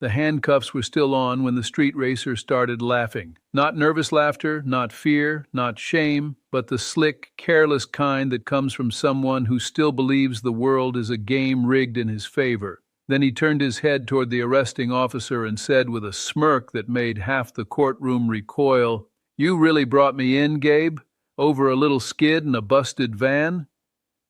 The handcuffs were still on when the street racer started laughing. Not nervous laughter, not fear, not shame, but the slick, careless kind that comes from someone who still believes the world is a game rigged in his favor. Then he turned his head toward the arresting officer and said with a smirk that made half the courtroom recoil, "You really brought me in, Gabe? Over a little skid in a busted van?"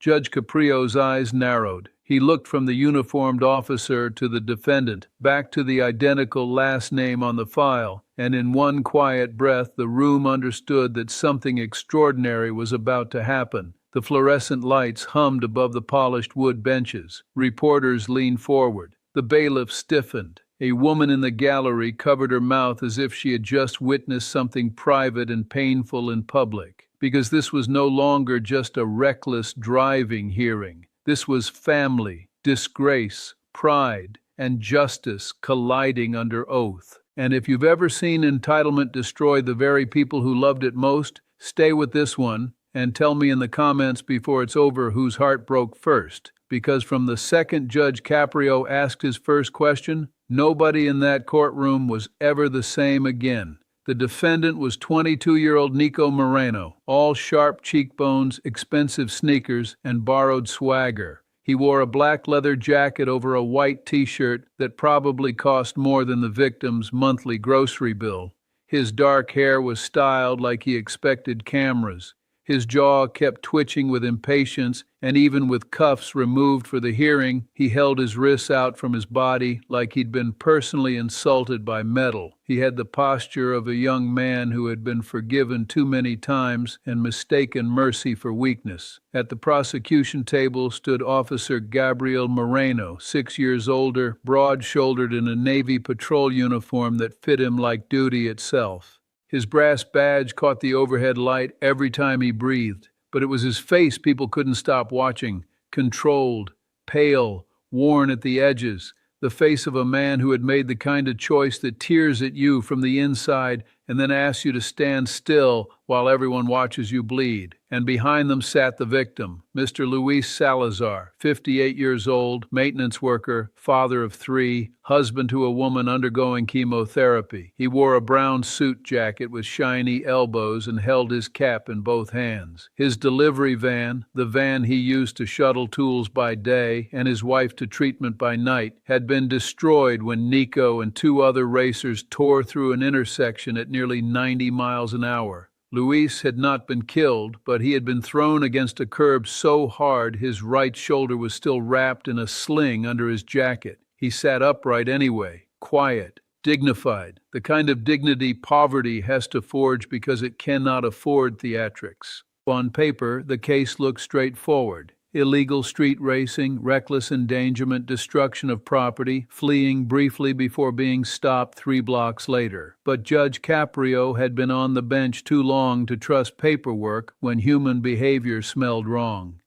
Judge Caprio's eyes narrowed. He looked from the uniformed officer to the defendant, back to the identical last name on the file, and in one quiet breath the room understood that something extraordinary was about to happen. The fluorescent lights hummed above the polished wood benches. Reporters leaned forward. The bailiff stiffened. A woman in the gallery covered her mouth as if she had just witnessed something private and painful in public, because this was no longer just a reckless driving hearing. This was family, disgrace, pride, and justice colliding under oath. And if you've ever seen entitlement destroy the very people who loved it most, stay with this one and tell me in the comments before it's over whose heart broke first. Because from the second Judge Caprio asked his first question, nobody in that courtroom was ever the same again. The defendant was 22-year-old Nico Moreno, all sharp cheekbones, expensive sneakers, and borrowed swagger. He wore a black leather jacket over a white t-shirt that probably cost more than the victim's monthly grocery bill. His dark hair was styled like he expected cameras. His jaw kept twitching with impatience, and even with cuffs removed for the hearing, he held his wrists out from his body like he'd been personally insulted by metal. He had the posture of a young man who had been forgiven too many times and mistaken mercy for weakness. At the prosecution table stood Officer Gabriel Moreno, 6 years older, broad-shouldered in a Navy patrol uniform that fit him like duty itself. His brass badge caught the overhead light every time he breathed, but it was his face people couldn't stop watching, controlled, pale, worn at the edges, the face of a man who had made the kind of choice that tears at you from the inside and then asks you to stand still while everyone watches you bleed. And behind them sat the victim, Mr. Luis Salazar, 58 years old, maintenance worker, father of 3, husband to a woman undergoing chemotherapy. He wore a brown suit jacket with shiny elbows and held his cap in both hands. His delivery van, the van he used to shuttle tools by day and his wife to treatment by night, had been destroyed when Nico and 2 other racers tore through an intersection at nearly 90 miles an hour. Luis had not been killed, but he had been thrown against a curb so hard his right shoulder was still wrapped in a sling under his jacket. He sat upright anyway, quiet, dignified, the kind of dignity poverty has to forge because it cannot afford theatrics. On paper, the case looked straightforward. Illegal street racing, reckless endangerment, destruction of property, fleeing briefly before being stopped 3 blocks later. But Judge Caprio had been on the bench too long to trust paperwork when human behavior smelled wrong.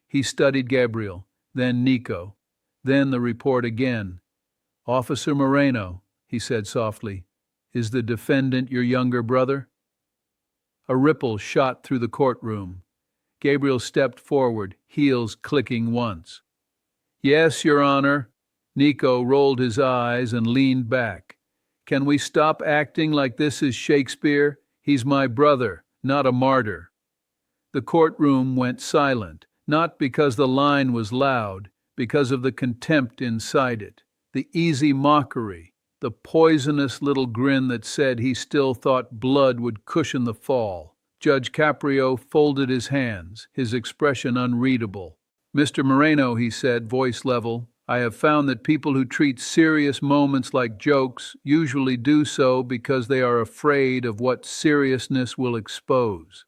He studied Gabriel, then Nico, then the report again. "Officer Moreno," he said softly, "is the defendant your younger brother?" A ripple shot through the courtroom. Gabriel stepped forward, heels clicking once. "Yes, Your Honor." Nico rolled his eyes and leaned back. "Can we stop acting like this is Shakespeare? He's my brother, not a martyr." The courtroom went silent, not because the line was loud, because of the contempt inside it, the easy mockery, the poisonous little grin that said he still thought blood would cushion the fall. Judge Caprio folded his hands, his expression unreadable. "Mr. Moreno," he said, voice level, "I have found that people who treat serious moments like jokes usually do so because they are afraid of what seriousness will expose."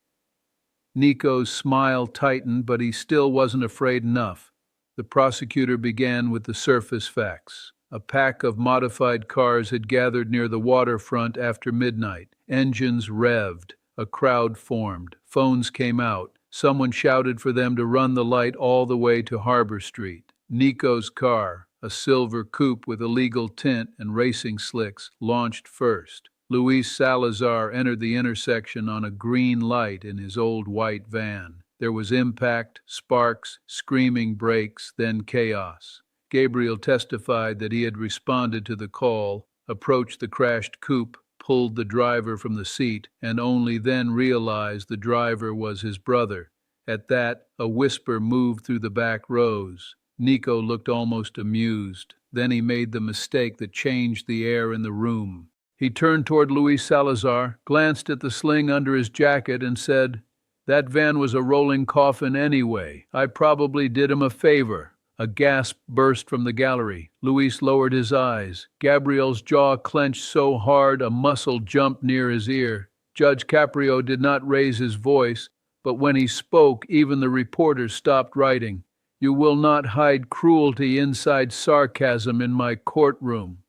Nico's smile tightened, but he still wasn't afraid enough. The prosecutor began with the surface facts. A pack of modified cars had gathered near the waterfront after midnight. Engines revved. A crowd formed. Phones came out. Someone shouted for them to run the light all the way to Harbor Street. Nico's car, a silver coupe with illegal tint and racing slicks, launched first. Luis Salazar entered the intersection on a green light in his old white van. There was impact, sparks, screaming brakes, then chaos. Gabriel testified that he had responded to the call, approached the crashed coupe, pulled the driver from the seat, and only then realized the driver was his brother. At that, a whisper moved through the back rows. Nico looked almost amused. Then he made the mistake that changed the air in the room. He turned toward Luis Salazar, glanced at the sling under his jacket, and said, "That van was a rolling coffin anyway. I probably did him a favor." A gasp burst from the gallery. Luis lowered his eyes. Gabriel's jaw clenched so hard a muscle jumped near his ear. Judge Caprio did not raise his voice, but when he spoke, even the reporters stopped writing. "You will not hide cruelty inside sarcasm in my courtroom."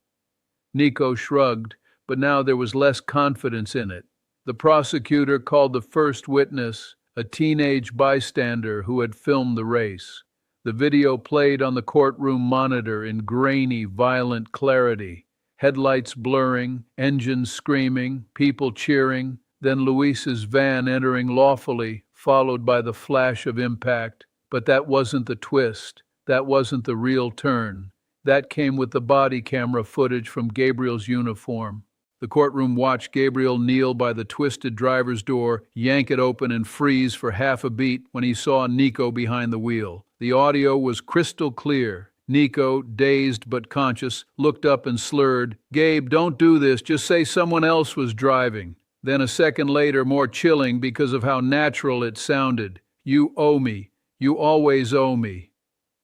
Nico shrugged, but now there was less confidence in it. The prosecutor called the first witness, a teenage bystander who had filmed the race. The video played on the courtroom monitor in grainy, violent clarity. Headlights blurring, engines screaming, people cheering, then Luis's van entering lawfully, followed by the flash of impact. But that wasn't the twist. That wasn't the real turn. That came with the body camera footage from Gabriel's uniform. The courtroom watched Gabriel kneel by the twisted driver's door, yank it open and freeze for half a beat when he saw Nico behind the wheel. The audio was crystal clear. Nico, dazed but conscious, looked up and slurred, "Gabe, don't do this, just say someone else was driving." Then a second later, more chilling because of how natural it sounded, "You owe me. You always owe me."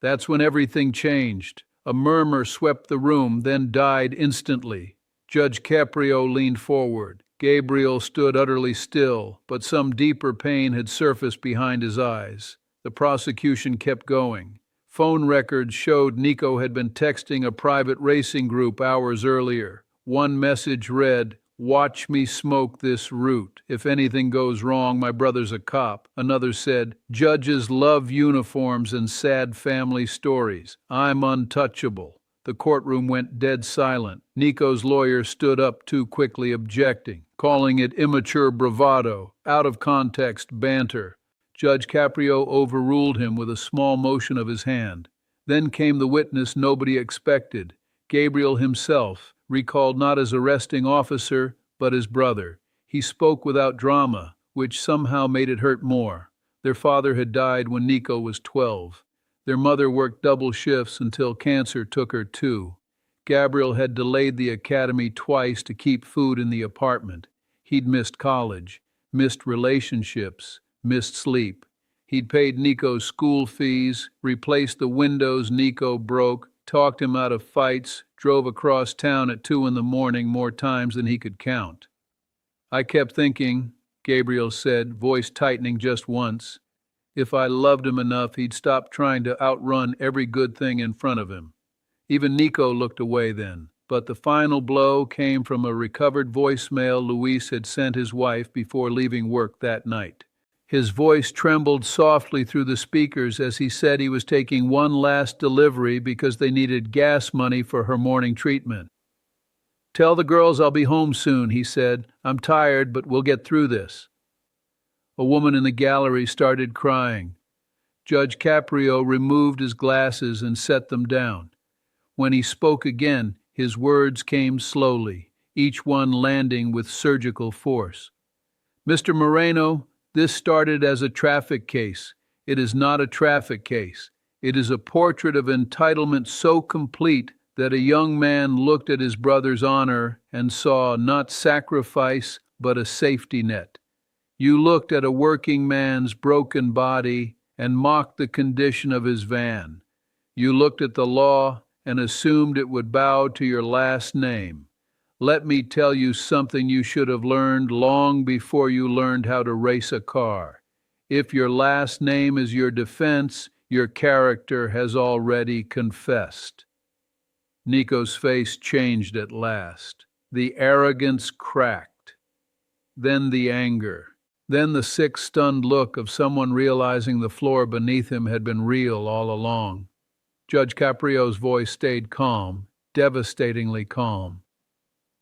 That's when everything changed. A murmur swept the room, then died instantly. Judge Caprio leaned forward. Gabriel stood utterly still, but some deeper pain had surfaced behind his eyes. The prosecution kept going. Phone records showed Nico had been texting a private racing group hours earlier. One message read, "Watch me smoke this root. If anything goes wrong, my brother's a cop." Another said, "Judges love uniforms and sad family stories. I'm untouchable." The courtroom went dead silent. Nico's lawyer stood up too quickly, objecting, calling it immature bravado, out-of-context banter. Judge Caprio overruled him with a small motion of his hand. Then came the witness nobody expected, Gabriel himself, recalled not as arresting officer, but as brother. He spoke without drama, which somehow made it hurt more. Their father had died when Nico was 12. Their mother worked double shifts until cancer took her too. Gabriel had delayed the academy twice to keep food in the apartment. He'd missed college, missed relationships, missed sleep. He'd paid Nico's school fees, replaced the windows Nico broke, talked him out of fights, drove across town at 2 a.m. more times than he could count. "I kept thinking," Gabriel said, voice tightening just once, "if I loved him enough, he'd stop trying to outrun every good thing in front of him." Even Nico looked away then, but the final blow came from a recovered voicemail Luis had sent his wife before leaving work that night. His voice trembled softly through the speakers as he said he was taking one last delivery because they needed gas money for her morning treatment. "Tell the girls I'll be home soon," he said. "I'm tired, but we'll get through this." A woman in the gallery started crying. Judge Caprio removed his glasses and set them down. When he spoke again, his words came slowly, each one landing with surgical force. "Mr. Moreno, this started as a traffic case. It is not a traffic case. It is a portrait of entitlement so complete that a young man looked at his brother's honor and saw not sacrifice, but a safety net. You looked at a working man's broken body and mocked the condition of his van. You looked at the law and assumed it would bow to your last name. Let me tell you something you should have learned long before you learned how to race a car. If your last name is your defense, your character has already confessed." Nico's face changed at last. The arrogance cracked. Then the anger. Then the sick, stunned look of someone realizing the floor beneath him had been real all along. Judge Caprio's voice stayed calm, devastatingly calm.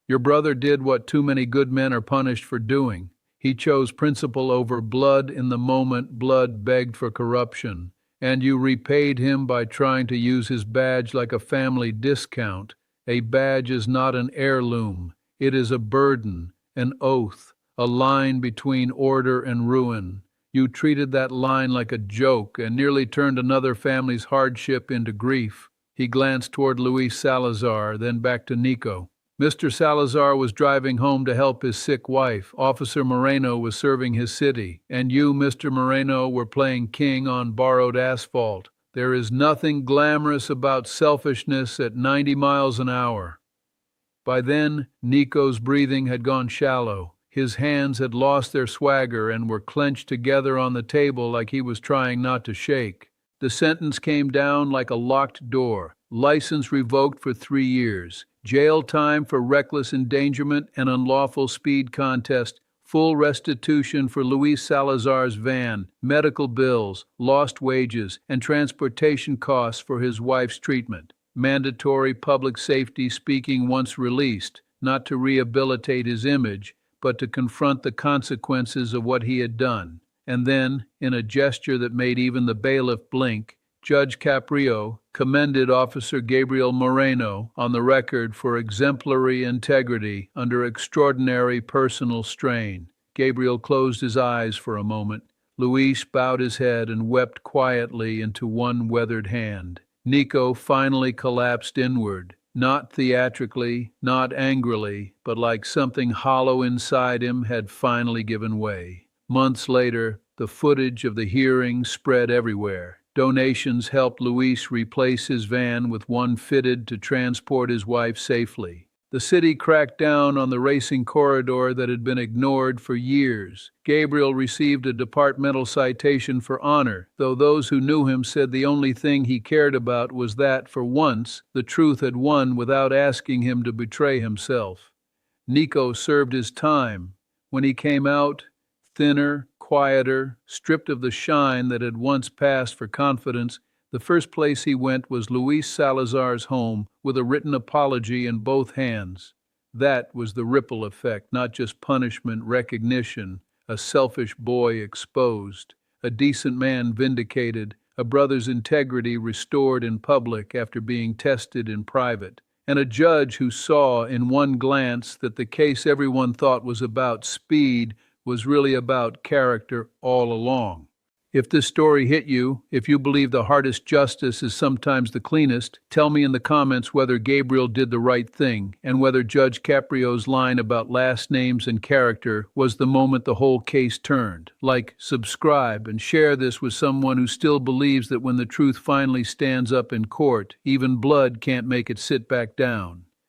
"Your brother did what too many good men are punished for doing. He chose principle over blood in the moment blood begged for corruption. And you repaid him by trying to use his badge like a family discount. A badge is not an heirloom. It is a burden, an oath, a line between order and ruin. You treated that line like a joke and nearly turned another family's hardship into grief. He glanced toward Luis Salazar, then back to Nico. Mr. Salazar was driving home to help his sick wife. Officer Moreno was serving his city. And you, Mr. Moreno, were playing king on borrowed asphalt. There is nothing glamorous about selfishness at 90 miles an hour. By then, Nico's breathing had gone shallow. His hands had lost their swagger and were clenched together on the table like he was trying not to shake. The sentence came down like a locked door. License revoked for 3 years. Jail time for reckless endangerment and unlawful speed contest. Full restitution for Luis Salazar's van, medical bills, lost wages, and transportation costs for his wife's treatment. Mandatory public safety speaking once released, not to rehabilitate his image, but to confront the consequences of what he had done. And then, in a gesture that made even the bailiff blink, Judge Caprio commended Officer Gabriel Moreno on the record for exemplary integrity under extraordinary personal strain. Gabriel closed his eyes for a moment. Luis bowed his head and wept quietly into one weathered hand. Nico finally collapsed inward, not theatrically, not angrily, but like something hollow inside him had finally given way. Months later, the footage of the hearing spread everywhere. Donations helped Luis replace his van with one fitted to transport his wife safely. The city cracked down on the racing corridor that had been ignored for years. Gabriel received a departmental citation for honor, though those who knew him said the only thing he cared about was that, for once, the truth had won without asking him to betray himself. Nico served his time. When he came out, thinner, quieter, stripped of the shine that had once passed for confidence, the first place he went was Luis Salazar's home with a written apology in both hands. That was the ripple effect, not just punishment, recognition, a selfish boy exposed, a decent man vindicated, a brother's integrity restored in public after being tested in private, and a judge who saw in one glance that the case everyone thought was about speed was really about character all along. If this story hit you, if you believe the hardest justice is sometimes the cleanest, tell me in the comments whether Gabriel did the right thing and whether Judge Caprio's line about last names and character was the moment the whole case turned. Like, subscribe, and share this with someone who still believes that when the truth finally stands up in court, even blood can't make it sit back down.